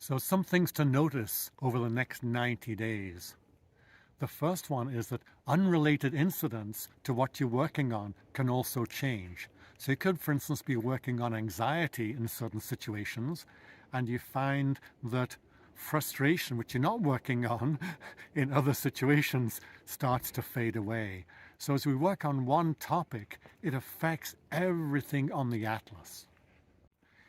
So some things to notice over the next 90 days. The first one is that unrelated incidents to what you're working on can also change. So you could, for instance, be working on anxiety in certain situations, and you find that frustration, which you're not working on in other situations, starts to fade away. So as we work on one topic, it affects everything on the atlas.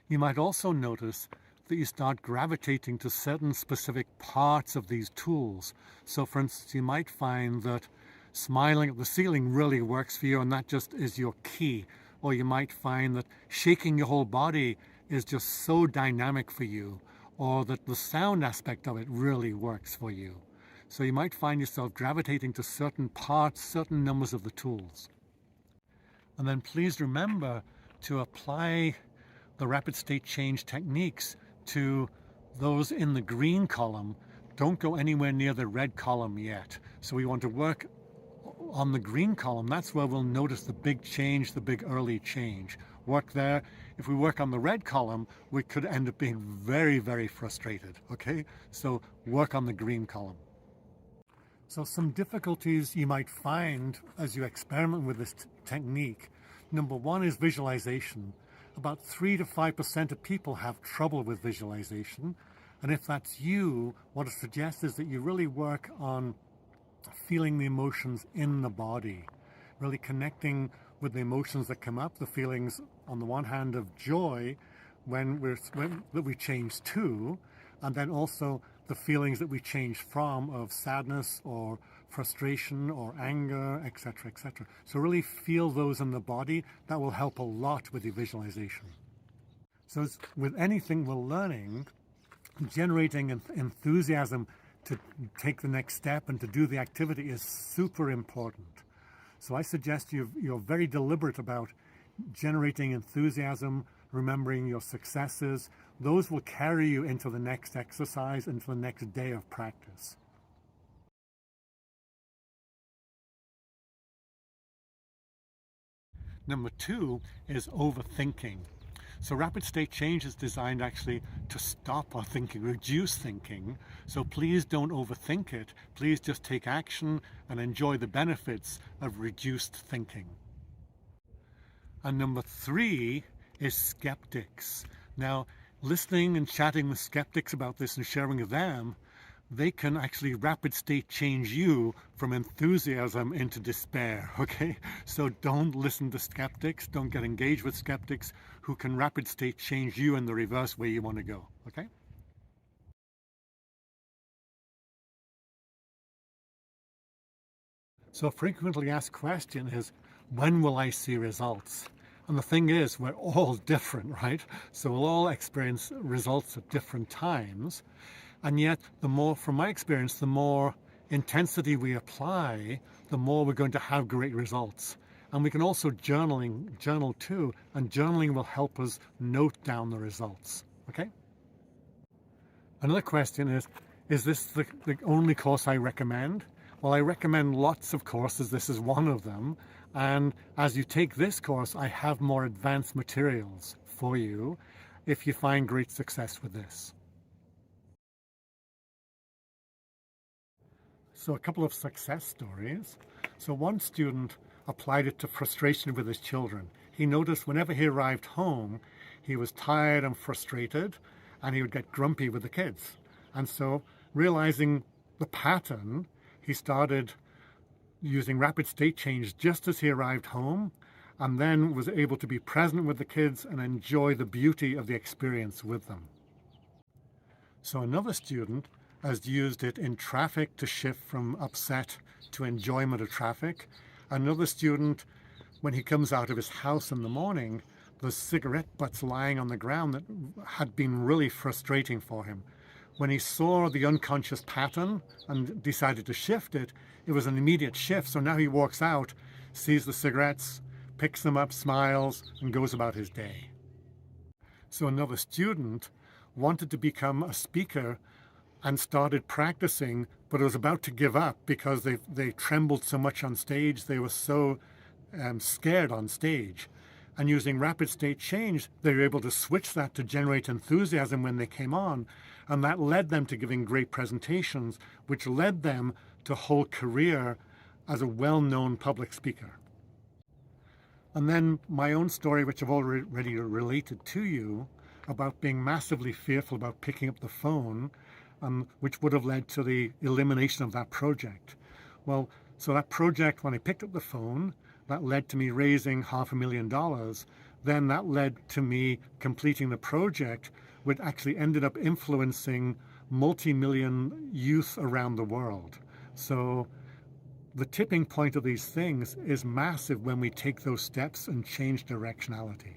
You might also notice that you start gravitating to certain specific parts of these tools. So for instance, you might find that smiling at the ceiling really works for you, and that just is your key. Or you might find that shaking your whole body is just so dynamic for you, or that the sound aspect of it really works for you. So you might find yourself gravitating to certain parts, certain numbers of the tools. And then please remember to apply the rapid state change techniques to those in the green column. Don't go anywhere near the red column yet. So we want to work on the green column. That's where we'll notice the big change, the big early change. Work there. If we work on the red column, we could end up being very, very frustrated, okay? So work on the green column. So some difficulties you might find as you experiment with this technique. Number one is visualization. About 3 to 5% of people have trouble with visualization. And if that's you, what I suggest is that you really work on feeling the emotions in the body, really connecting with the emotions that come up, the feelings on the one hand of joy that we change to, and then also the feelings that we change from of sadness or frustration or anger, etc., etc. So really feel those in the body. That will help a lot with your visualization. So with anything we're learning, generating enthusiasm to take the next step and to do the activity is super important. So I suggest you're very deliberate about generating enthusiasm, remembering your successes. Those will carry you into the next exercise, into the next day of practice. Number two is overthinking. So rapid state change is designed actually to stop our thinking, reduce thinking. So please don't overthink it. Please just take action and enjoy the benefits of reduced thinking. And number three is skeptics. Now, listening and chatting with skeptics about this and sharing with them, they can actually rapid state change you from enthusiasm into despair, okay? So don't listen to skeptics, don't get engaged with skeptics who can rapid state change you in the reverse way you want to go, okay? So a frequently asked question is, when will I see results? And the thing is, we're all different, right? So we'll all experience results at different times. And yet, from my experience, the more intensity we apply, the more we're going to have great results. And we can also journal too, and journaling will help us note down the results, okay? Another question is this the only course I recommend? Well, I recommend lots of courses. This is one of them. And as you take this course, I have more advanced materials for you if you find great success with this. So a couple of success stories. So one student applied it to frustration with his children. He noticed whenever he arrived home, he was tired and frustrated, and he would get grumpy with the kids. And so, realizing the pattern, he started using rapid state change just as he arrived home, and then was able to be present with the kids and enjoy the beauty of the experience with them. So another student has used it in traffic to shift from upset to enjoyment of traffic. Another student, when he comes out of his house in the morning, the cigarette butts lying on the ground that had been really frustrating for him. When he saw the unconscious pattern and decided to shift it, it was an immediate shift. So now he walks out, sees the cigarettes, picks them up, smiles, and goes about his day. So another student wanted to become a speaker and started practicing, but was about to give up because they trembled so much on stage. They were so scared on stage. And using rapid state change, they were able to switch that to generate enthusiasm when they came on. And that led them to giving great presentations, which led them to a whole career as a well-known public speaker. And then my own story, which I've already related to you, about being massively fearful about picking up the phone, which would have led to the elimination of that project. Well, so that project, when I picked up the phone, that led to me raising $500,000. Then that led to me completing the project, which actually ended up influencing multi-million youth around the world. So the tipping point of these things is massive when we take those steps and change directionality.